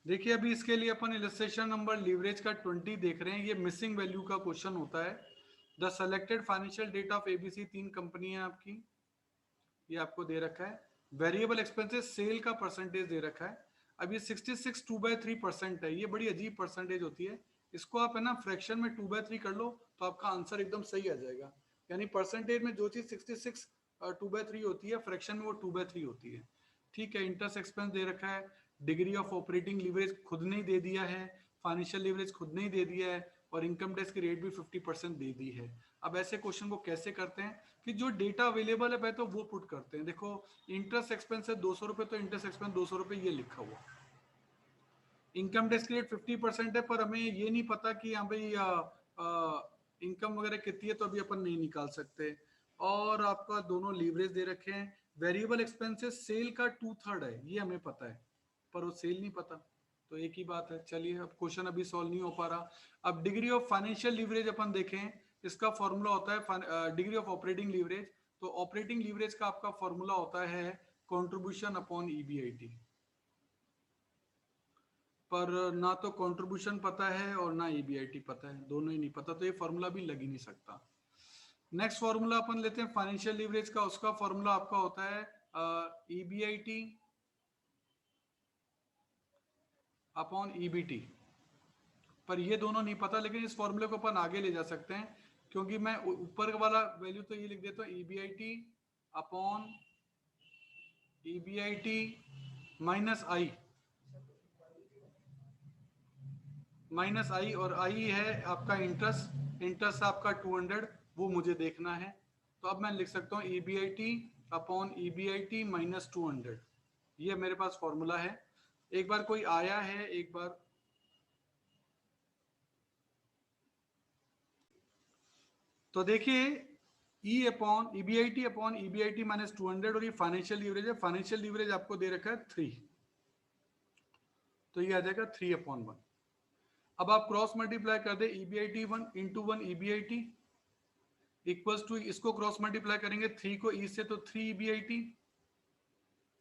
देखिए अभी इसके लिए अपन इलस्ट्रेशन नंबर लीवरेज का 20 देख रहे हैं। ये मिसिंग वैल्यू का क्वेश्चन होता है। The selected financial data of ABC, तीन कंपनी है आपकी, ये आपको दे रखा है। वेरिएबल एक्सपेंसेस सेल का परसेंटेज दे रखा है। अब ये 66 2/3% है। ये बड़ी अजीब परसेंटेज होती है। इसको आप है ना फ्रैक्शन में 2/3 कर लो तो आपका आंसर एकदम सही आ जाएगा। यानी परसेंटेज में जो चीज 66 2/3 होती है, फ्रैक्शन में वो 2/3 होती है। ठीक है, इंटरेस्ट एक्सपेंस दे रखा है। डिग्री ऑफ ऑपरेटिंग लीवरेज खुद नहीं दे दिया है, फाइनेंशियल लीवरेज खुद नहीं दे दिया है, और इनकम टैक्स की रेट भी 50% दे दी है। अब ऐसे क्वेश्चन को कैसे करते हैं कि जो डेटा अवेलेबल है पहले तो वो पुट करते हैं। देखो इंटरेस्ट एक्सपेंस है 200 रुपए, तो इंटरेस्ट एक्सपेंस 200 रुपए ये लिखा हुआ। इनकम टैक्स की रेट 50% है, पर हमें ये नहीं पता कि हाँ भाई इनकम वगैरह कितनी है, तो अभी अपन नहीं निकाल सकते। और आपका दोनों लीवरेज दे रखे हैं। वेरिएबल एक्सपेंसेस सेल का 2/3 है, ये हमें पता है, पर वो सेल नहीं पता। तो एक ही बात है। चलिए अब क्वेश्चन अभी सॉल्व नहीं हो पा रहा। अब डिग्री ऑफ फाइनेंशियल लीवरेज अपन देखें, इसका फॉर्मूला होता है डिग्री ऑफ ऑपरेटिंग लीवरेज। तो ऑपरेटिंग लीवरेज का आपका फॉर्मूला होता है कॉन्ट्रीब्यूशन अपॉन ईबीआईटी। पर ना तो कंट्रीब्यूशन पता है और ना ईबीआईटी पता है, दोनों ही नहीं पता, तो ये फॉर्मूला भी लग ही नहीं सकता। नेक्स्ट फॉर्मूला अपन लेते हैं फाइनेंशियल लीवरेज का। उसका फॉर्मूला आपका होता है ईबीआईटी अपॉन ईबीटी। पर ये दोनों नहीं पता, लेकिन इस फॉर्मूले को अपन आगे ले जा सकते हैं, क्योंकि मैं ऊपर वाला वैल्यू तो ये लिख देता हूँ ईबीआईटी अपॉन ईबीआईटी माइनस आई, और आई है आपका इंटरेस्ट। इंटरेस्ट आपका 200, वो मुझे देखना है। तो अब मैं लिख सकता हूँ ईबीआईटी अपॉन ईबीआईटी माइनस 200। ये मेरे पास फॉर्मूला है। एक बार कोई आया है, एक बार तो देखिए अपॉन ईबीआईटी माइनस 200, और ये फाइनेंशियल लीवरेज है। फाइनेंशियल लीवरेज आपको दे रखा है 3, तो ये आ जाएगा 3/1। अब आप क्रॉस मल्टीप्लाई कर दे ईबीआईटी 1 × 1 ईबीआईटी इक्वल्स टू, इसको क्रॉस मल्टीप्लाई करेंगे 3 को ई से, तो 3 ईबीआईटी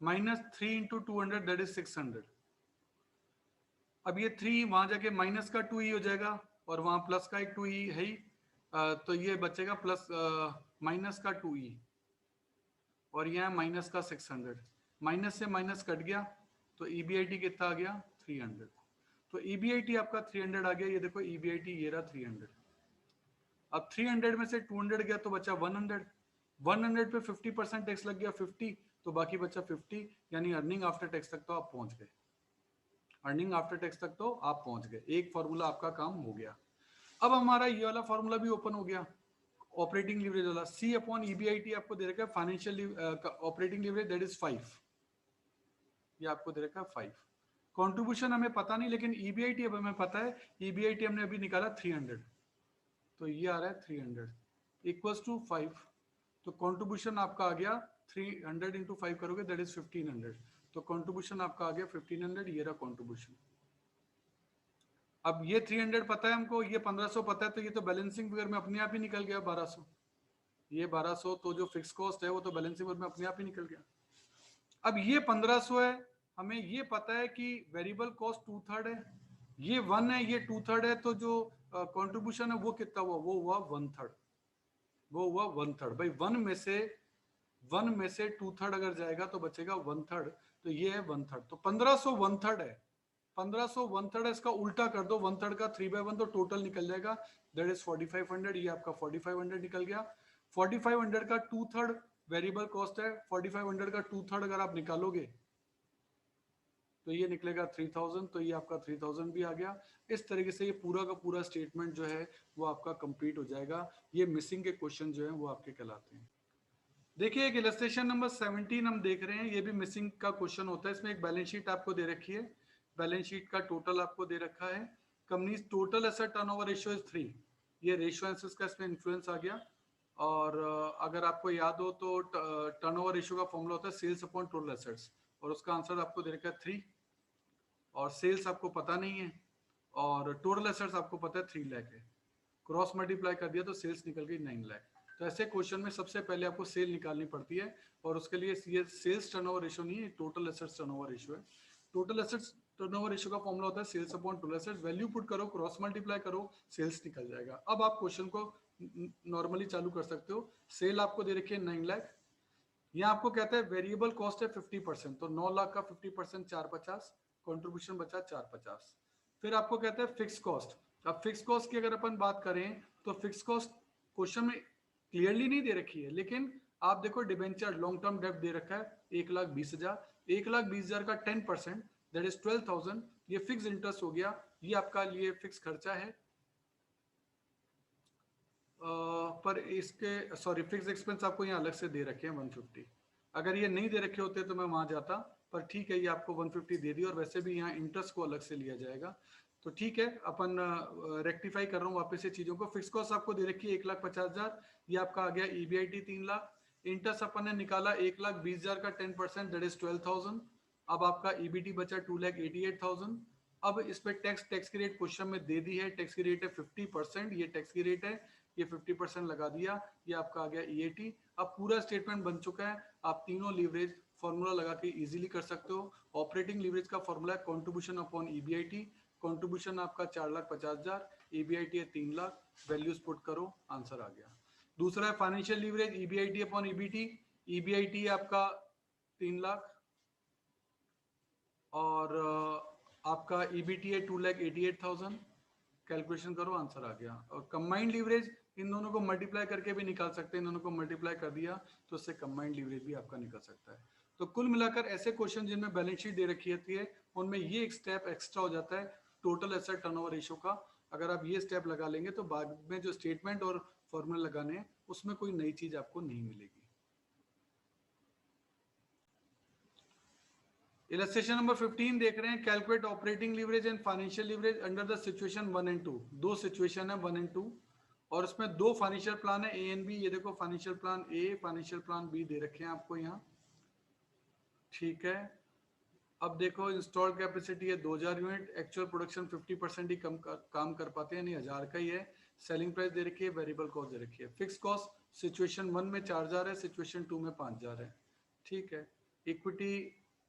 माइनस 3 × 200 दैट इज 600। अब ये 3 वहां जाके माइनस का 2 ई हो जाएगा, और वहां प्लस का एक 2 ई है ही। तो ये बचेगा प्लस माइनस का 2 ई, और यहाँ माइनस का 600। माइनस से माइनस कट गया, तो ईबीआईटी कितना आ गया 300। तो ईबीआईटी आपका 300 आ गया। ये देखो ईबीआईटी ये रहा 300। अब 300 में से 200 गया तो बचा 100। 100 पे 50% टैक्स लग गया 50, तो बाकी बचा 50। यानी अर्निंग आफ्टर टैक्स तक तो आप पहुंच गए। अर्निंग आफ्टर टैक्स तक तो आप पहुंच गए। एक फॉर्मूला आपका काम हो गया। अब हमारा ये वाला फॉर्मूला भी ओपन हो गया, ऑपरेटिंग लीवरेज वाला। सी अपॉन ईबीआईटी आपको दे रखा है financial operating leverage that is 5। ये आपको दे रखा है 5। कंट्रीब्यूशन हमें पता नहीं, लेकिन ईबीआईटी अब हमें पता है। ईबीआईटी हमने अभी निकाला 300, तो ये आ रहा है 300 इक्वल्स टू 5। तो कंट्रीब्यूशन आपका आ गया 300 इंटू 5 करोगे दैट इज 1500। तो कंट्रीब्यूशन आपका आ गया 1500। ये रहा कंट्रीब्यूशन। अब ये 300 पता है हमको, ये 1500 पता है, तो ये तो बैलेंसिंग फिगर में अपने आप ही निकल गया 1200। ये 1200 तो जो फिक्स कॉस्ट है वो तो बैलेंसिंग फिगर में अपने आप ही निकल गया। अब ये 1500 है, हमें ये पता है कि वेरिएबल कॉस्ट 2/3 है, ये 1 है, ये 2/3 है, तो जो कंट्रीब्यूशन है वो कितना हुआ, वो हुआ 1/3। वो हुआ 1/3। भाई 1 में से 2/3 अगर जाएगा तो बचेगा 1/3, तो ये है 1/3। तो 1500 1/3 है। 1500 1/3 है, इसका उल्टा कर दो 1/3 का 3/1, तो टोटल निकल जाएगा दैट इज 4500। ये आपका 4500 निकल गया। 4500 का 2/3 वेरिएबल कॉस्ट है। 4500 का 2/3 अगर आप निकालोगे तो ये निकलेगा 3000। तो ये आपका 3000 भी आ गया। इस तरीके से ये पूरा का पूरा स्टेटमेंट जो है वो आपका कंप्लीट हो जाएगा। ये मिसिंग के क्वेश्चन जो है वो आपके कहलाते हैं। देखिए एक इलस्ट्रेशन नंबर 17 हम देख रहे हैं। ये भी मिसिंग का क्वेश्चन होता है। इसमें एक बैलेंस शीट आपको दे रखी है। बैलेंस शीट का टोटल आपको दे रखा है। Companies total asset turnover ratio is 3। ये रेशियो एनालिसिस का इसमें इन्फ्लुएंस आ गया। और अगर आपको याद हो तो टर्नओवर रेशियो का फॉर्मूला होता है सेल्स अपॉन टोटल एसेट्स, और उसका आंसर आपको दे रखा है 3। और सेल्स आपको पता नहीं है, और टोटल एसेट्स आपको पता है 3 लाख है। क्रॉस मल्टीप्लाई कर दिया तो सेल्स निकल गई 9 लाख। तो ऐसे क्वेश्चन में सबसे पहले आपको सेल निकालनी पड़ती है, और उसके लिए ये सेल्स टर्नओवर रेशियो नहीं है, टोटल एसेट्स टर्नओवर रेशियो है। टोटल एसेट्स टर्नओवर रेशियो का फॉर्मूला होता है sales upon total assets, value put करो, क्रॉस मल्टीप्लाई करो, सेल्स निकल जाएगा। अब आप क्वेश्चन को नॉर्मली चालू कर सकते हो। सेल आपको दे रखी है 9 लाख, यहाँ आपको कहता है वेरिएबल कॉस्ट है 50%, तो 9 लाख का 50% 450, कंट्रीब्यूशन बचा 450। फिर आपको कहता है फिक्स कॉस्ट। अब फिक्स कॉस्ट की अगर अपन बात करें तो फिक्स कॉस्ट क्वेश्चन में क्लियरली नहीं दे रखी है, लेकिन आप देखो डिबेंचर लॉन्ग टर्म डेब्ट दे रखा है 1,20,000, 1,20,000 का 10% दैट इज 12,000, ये फिक्स इंटरेस्ट हो गया, ये आपका लिए फिक्स खर्चा है। पर इसके सॉरी फिक्स एक्सपेंस आपको यहाँ अलग से दे रखे हैं 150, अगर ये नहीं दे रखे होते तो मैं वहां जाता, पर ठीक है ये आपको 150 दे दी, और वैसे भी यहाँ इंटरेस्ट को अलग से लिया जाएगा, तो ठीक है अपन रेक्टिफाई कर रहा हूँ वापस से चीजों को। फिक्स कॉस्ट आपको दे रखी है 1,50,000, ये आपका आ गया ईबीआईटी 3 लाख, इंटरेस्ट अपन ने निकाला 1,20,000 का 10% दैट इज 12,000, अब आपका ईबीटी बचा 2,88,000। अब इस पे टैक्स की रेट क्वेश्चन में दे दी है, टैक्स की रेट है 50%, ये टैक्स की रेट है, ये 50% लगा दिया, ये आपका आ गया ईएटी। अब पूरा स्टेटमेंट बन चुका है, आप तीनों लीवरेज फॉर्मूला लगा के इजीली कर सकते हो। ऑपरेटिंग लीवरेज का फॉर्मूला है कंट्रीब्यूशन अपॉन ईबीआईटी, कंट्रीब्यूशन आपका 4,50,000, ईबीआईटी है 3 लाख, वैल्यूज पुट करो, आंसर आ गया। दूसरा है financial leverage EBIT upon EBT, EBIT आपका 3 लाख और आपका ईबीटी है 2,88,000, कैलकुलेशन करो, आंसर आ गया। और कंबाइंड लीवरेज इन दोनों को मल्टीप्लाई करके भी निकाल सकते हैं, इन दोनों को मल्टीप्लाई कर दिया तो उससे कंबाइंड लीवरेज भी आपका निकल सकता है। तो कुल मिलाकर ऐसे क्वेश्चन जिनमें बैलेंस शीट दे रखी होती है उनमें ये एक स्टेप एक्स्ट्रा हो जाता है टोटल एसेट टर्नओवर रेशियो का। अगर आप ये स्टेप लगा लेंगे तो बाद में जो स्टेटमेंट और फॉर्मूला लगाने हैं उसमें कोई नई चीज आपको नहीं मिलेगी। इलस्ट्रेशन नंबर 15 देख रहे हैं, calculate operating leverage and financial leverage under the situation 1 and 2। दो सिचुएशन है 1 एंड 2 और उसमें दो फाइनेंशियल प्लान है ए एंड बी। ये देखो financial plan A, financial plan B दे रखे हैं आपको यहाँ, ठीक है। अब देखो इंस्टॉल कैपेसिटी है 2,000 यूनिट, एक्चुअल प्रोडक्शन 50% ही काम कर पाते हैं, यानी 1,000 का ही है। सेलिंग प्राइस दे रखी है, वेरिएबल कॉस्ट दे रखी है। फिक्स कॉस्ट सिचुएशन 1 में 4,000 है, सिचुएशन 2 में 5,000 है, ठीक है। इक्विटी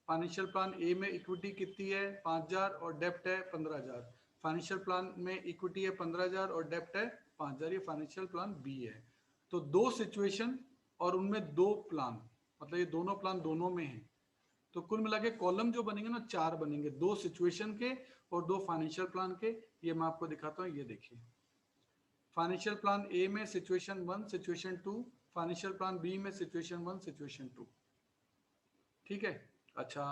फाइनेंशियल प्लान ए में इक्विटी कितनी है 5,000 और डेप्ट है 15,000। फाइनेंशियल प्लान में इक्विटी है 15,000 और डेप्ट है 5,000, ये फाइनेंशियल प्लान बी है। तो दो सिचुएशन और उनमें दो प्लान, मतलब ये दोनों प्लान दोनों में है, तो कुल मिला के कॉलम जो बनेंगे ना 4 बनेंगे, दो सिचुएशन के और दो फाइनेंशियल प्लान के। ये मैं आपको दिखाता हूँ, ये देखिए फाइनेंशियल प्लान ए में situation 1 situation 2, financial plan B में सिचुएशन 1 सिचुएशन 2, ठीक है। अच्छा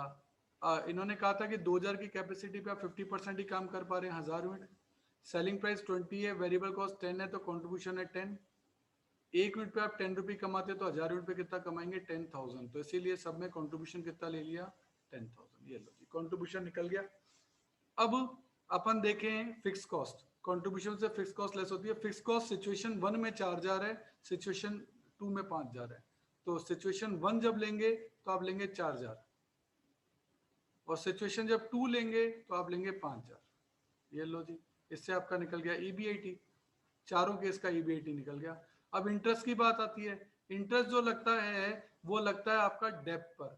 इन्होंने कहा था कि 2,000 की कैपेसिटी पे आप 50% ही काम कर पा रहे हैं, 1,000 यूनिट। सेलिंग प्राइस 20 है, वेरिएबल कॉस्ट 10 है, तो कंट्रीब्यूशन है 10। एक यूनिट पे आप 10 रुपये कमाते हो तो 1,000 यूनिट पे कितना कमाएंगे 10,000, तो इसीलिए सब में कंट्रीब्यूशन कितना ले लिया 10,000। ये लो जी कंट्रीब्यूशन निकल गया। अब अपन देखें फिक्स कॉस्ट, कंट्रीब्यूशन से फिक्स कॉस्ट लेस होती है। फिक्स कॉस्ट सिचुएशन 1 में 4,000 है, सिचुएशन 2 में 5,000 है, तो सिचुएशन 1 जब लेंगे तो आप लेंगे 4,000 और सिचुएशन जब 2 लेंगे तो आप लेंगे 5,000। ये लो जी, इससे आपका निकल गया ईबीआईटी, चारों केस का ईबीआईटी निकल गया। अब इंटरेस्ट की बात आती है, इंटरेस्ट जो लगता है वो लगता है आपका डेप्ट पर।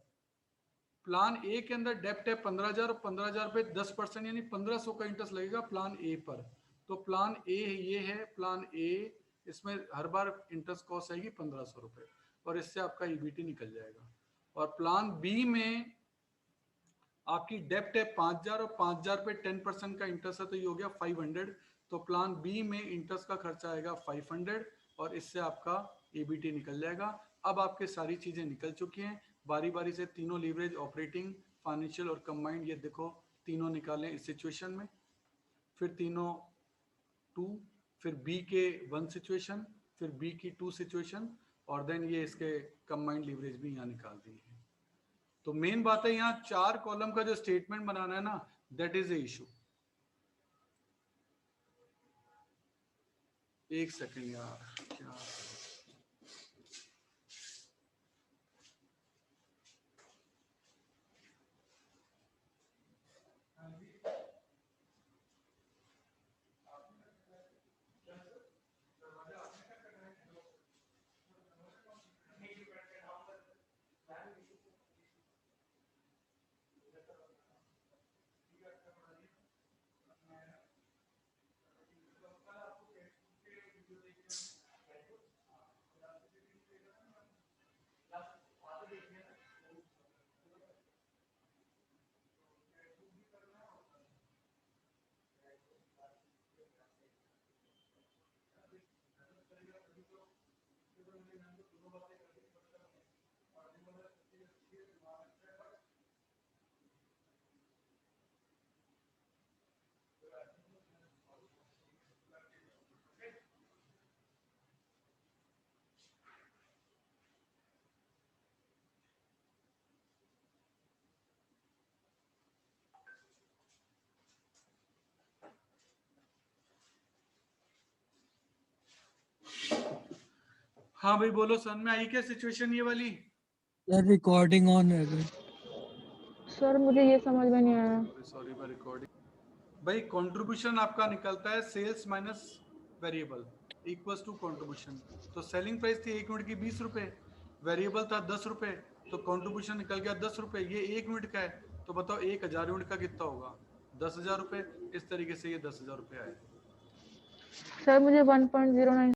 प्लान ए के अंदर डेप्ट है 15,000 और 15,000 पे 10% यानी 1,500 का इंटरेस्ट लगेगा प्लान ए पर। तो प्लान ए ये है प्लान ए, इसमें हर बार इंटरेस्ट कॉस्ट आएगी 1,500 रुपए और इससे आपका ईबीटी निकल जाएगा। और प्लान बी में आपकी डेप्ट है 5,000 और 5,000 पे 10% का इंटरेस्ट है, तो ये हो गया 500। तो प्लान बी में इंटरेस्ट का खर्चा आएगा 500 और इससे आपका ईबीटी निकल जाएगा। अब आपके सारी चीजें निकल चुकी हैं, बारी बारी से तीनों लीवरेज, ऑपरेटिंग, फाइनेंशियल और कंबाइंड, ये देखो तीनों निकालें इस सिचुएशन में, फिर तीनों 2, फिर बी के 1 सिचुएशन, फिर बी की 2 सिचुएशन और देन ये इसके कंबाइंड लीवरेज भी यहाँ निकाल दी है। तो मेन बात है यहाँ 4 कॉलम का जो स्टेटमेंट बनाना है ना, दैट इज ए इशू। एक सेकेंड यार, क्या हाँ भाई बोलो, सन में आई क्या सिचुएशन ये वाली? सर रिकॉर्डिंग ऑन है अभी। सर मुझे ये समझ में नहीं आया। सॉरी भाई, रिकॉर्डिंग। भाई कंट्रीब्यूशन आपका निकलता है sales minus variable equals to contribution. तो सेलिंग प्राइस थी 1 यूनिट की 20 रुपए, वेरिएबल था 10 रुपए, तो कंट्रीब्यूशन निकल गया 10 रुपए। ये 1 यूनिट का है, तो बताओ 1000 यूनिट का कितना होगा? 10,000 रुपए। इस तरीके से ये 10,000 रुपए आए। सर मुझे 1.09